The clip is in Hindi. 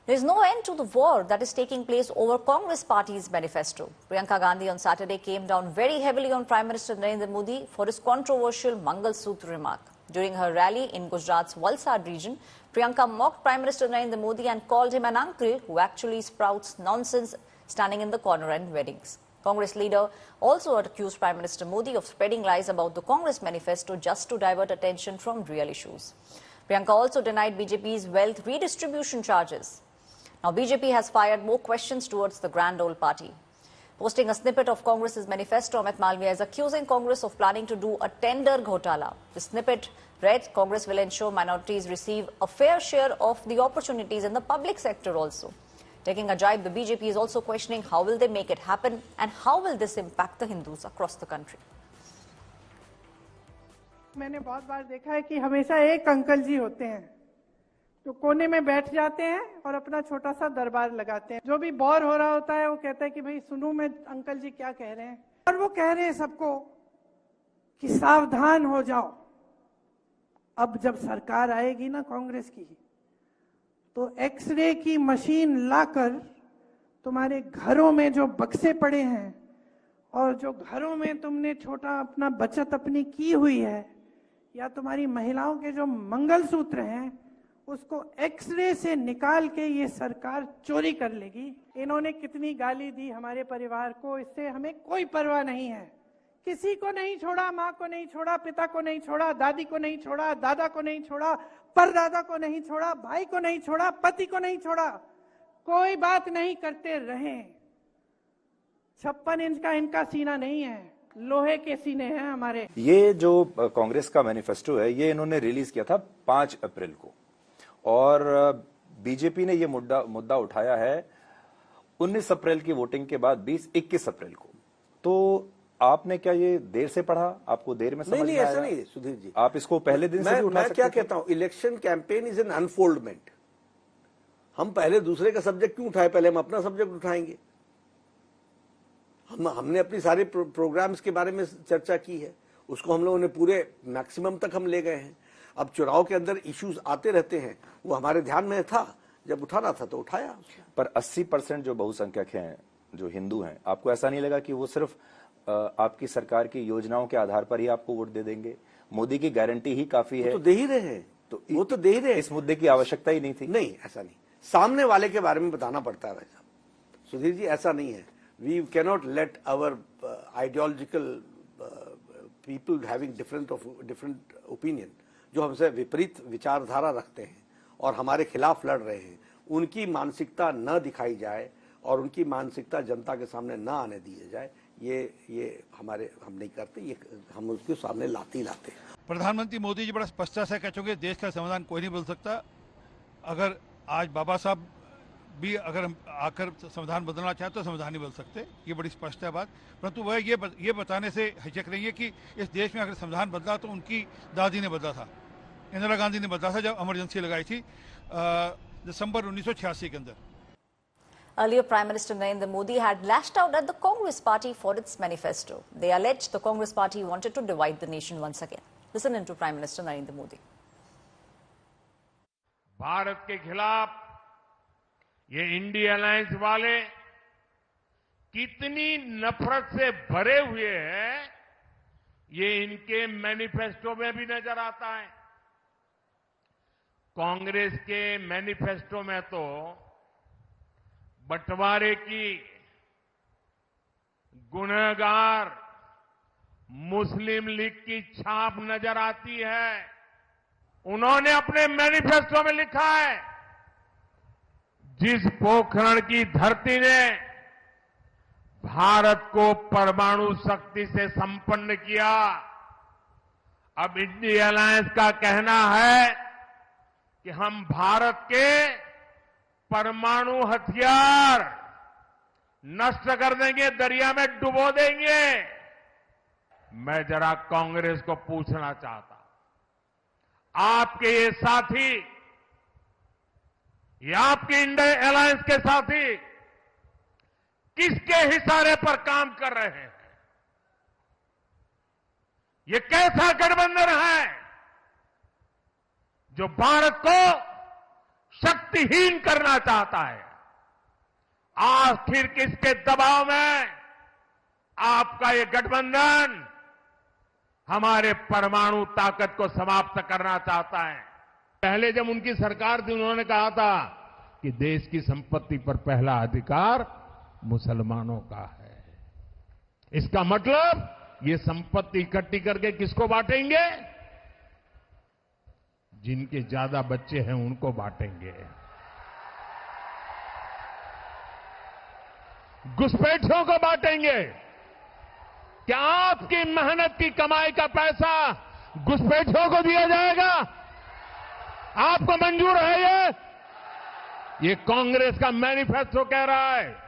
There is no end to the war that is taking place over Congress party's manifesto. Priyanka Gandhi on Saturday came down very heavily on Prime Minister Narendra Modi for his controversial Mangal Sutra remark. During her rally in Gujarat's Valsad region, Priyanka mocked Prime Minister Narendra Modi and called him an uncle who actually sprouts nonsense standing in the corner at weddings. Congress leader also accused Prime Minister Modi of spreading lies about the Congress manifesto just to divert attention from real issues. Priyanka also denied BJP's wealth redistribution charges. Now, BJP has fired more questions towards the grand old party. Posting a snippet of Congress's manifesto, Amit Malviya is accusing Congress of planning to do a tender ghotala. The snippet read, Congress will ensure minorities receive a fair share of the opportunities in the public sector also. Taking a jibe, the BJP is also questioning how will they make it happen and how will this impact the Hindus across the country. मैंने बहुत बार देखा है कि हमेशा एक अंकल जी होते हैं जो कोने में बैठ जाते हैं और अपना छोटा सा दरबार लगाते हैं। जो भी बोर हो रहा होता है वो कहता है कि भाई सुनूं मैं अंकल जी क्या कह रहे हैं, और वो कह रहे हैं सबको कि सावधान हो जाओ। अब जब सरकार आएगी ना कांग्रेस की, तो एक्सरे की मशीन लाकर तुम्हारे घरों में जो बक्से पड़े हैं और जो घरों में तुमने छोटा अपना बचत अपनी की हुई है, या तुम्हारी महिलाओं के जो मंगलसूत्र हैं, उसको एक्सरे से निकाल के ये सरकार चोरी कर लेगी। इन्होंने कितनी गाली दी हमारे परिवार को, इससे हमें कोई परवाह नहीं है। किसी को नहीं छोड़ा, माँ को नहीं छोड़ा, पिता को नहीं छोड़ा, दादी को नहीं छोड़ा, दादा को नहीं छोड़ा, परदादा को नहीं छोड़ा, भाई को नहीं छोड़ा, पति को नहीं छोड़ा, कोई बात नहीं करते रहे। 56 इंच का इनका सीना नहीं है, लोहे के सीने हैं हमारे। ये जो कांग्रेस का मैनिफेस्टो है, ये इन्होंने रिलीज किया था 5 अप्रैल को, और बीजेपी ने ये मुद्दा उठाया है 19 अप्रैल की वोटिंग के बाद 21 अप्रैल को। तो आपने क्या ये देर से पढ़ा, आपको देर में समझ नहीं, ऐसा नहीं है सुधीर जी। आप इसको पहले दिन से भी उठा सकते थे। मैं क्या कहता हूं, election campaign is an unfoldment. हम पहले दूसरे का सब्जेक्ट क्यों उठाए, पहले हम अपना सब्जेक्ट उठाएंगे। हमने अपनी सारे प्रोग्राम्स के बारे में चर्चा की है, उसको हम लोगों ने पूरे मैक्सिमम तक हम ले गए हैं। अब चुनाव के अंदर इश्यूज आते रहते हैं, वो हमारे ध्यान में था, जब उठाना था तो उठाया। पर 80% जो बहुसंख्यक हैं, जो हिंदू हैं, आपको ऐसा नहीं लगा कि वो सिर्फ आपकी सरकार की योजनाओं के आधार पर ही आपको वोट दे देंगे? मोदी की गारंटी ही काफी है। तो दे ही रहे हैं, तो वो तो दे ही रहे हैं। इस मुद्दे की आवश्यकता ही नहीं थी। नहीं, ऐसा नहीं, सामने वाले के बारे में बताना पड़ता है भाई साहब। सुधीर जी, ऐसा नहीं है। We cannot let our ideological people having different opinion, जो हमसे विपरीत विचारधारा रखते हैं और हमारे खिलाफ लड़ रहे हैं, उनकी मानसिकता न दिखाई जाए और उनकी मानसिकता जनता के सामने न आने दिए जाए। ये हम नहीं करते, ये हम उसके सामने लाते ही लाते। प्रधानमंत्री मोदी जी बड़ा स्पष्टता से कह चुके, देश का संविधान कोई नहीं बदल सकता। अगर आज बाबा साहब भी अगर हम आकर संविधान बदलना चाहें तो संविधान नहीं बदल सकते, ये बड़ी स्पष्ट है बात। परंतु वह ये बताने से हिचक रही है कि इस देश में अगर संविधान बदला तो उनकी दादी ने बदला था, इंदिरा गांधी ने बदला था जब इमरजेंसी लगाई थी दिसंबर 1986 के अंदर। Earlier, Prime Minister Narendra Modi had lashed out at the Congress party for its manifesto. They alleged the Congress party wanted to divide the nation once again. Listen into Prime Minister Narendra Modi. Bharat के खिलाफ ये इंडिया अलायंस वाले कितनी नफरत से भरे हुए हैं, ये इनके मैनिफेस्टो में भी नजर आता है। कांग्रेस के मैनिफेस्टो में तो बंटवारे की गुनहगार मुस्लिम लीग की छाप नजर आती है। उन्होंने अपने मैनिफेस्टो में लिखा है, जिस पोखरण की धरती ने भारत को परमाणु शक्ति से संपन्न किया, अब इंडिया अलायंस का कहना है कि हम भारत के परमाणु हथियार नष्ट कर देंगे, दरिया में डुबो देंगे। मैं जरा कांग्रेस को पूछना चाहता, आपके ये साथी, ये आपके इंडिया अलायंस के साथी किसके इशारे पर काम कर रहे हैं? ये कैसा गठबंधन है जो भारत को शक्तिहीन करना चाहता है। आखिर किसके दबाव में आपका ये गठबंधन हमारे परमाणु ताकत को समाप्त करना चाहता है। पहले जब उनकी सरकार थी उन्होंने कहा था कि देश की संपत्ति पर पहला अधिकार मुसलमानों का है। इसका मतलब ये संपत्ति इकट्ठी करके किसको बांटेंगे? जिनके ज्यादा बच्चे हैं उनको बांटेंगे। घुसपैठियों को बांटेंगे। क्या आपकी मेहनत की कमाई का पैसा घुसपैठियों को दिया जाएगा? आपको मंजूर है ये कांग्रेस का मैनिफेस्टो कह रहा है।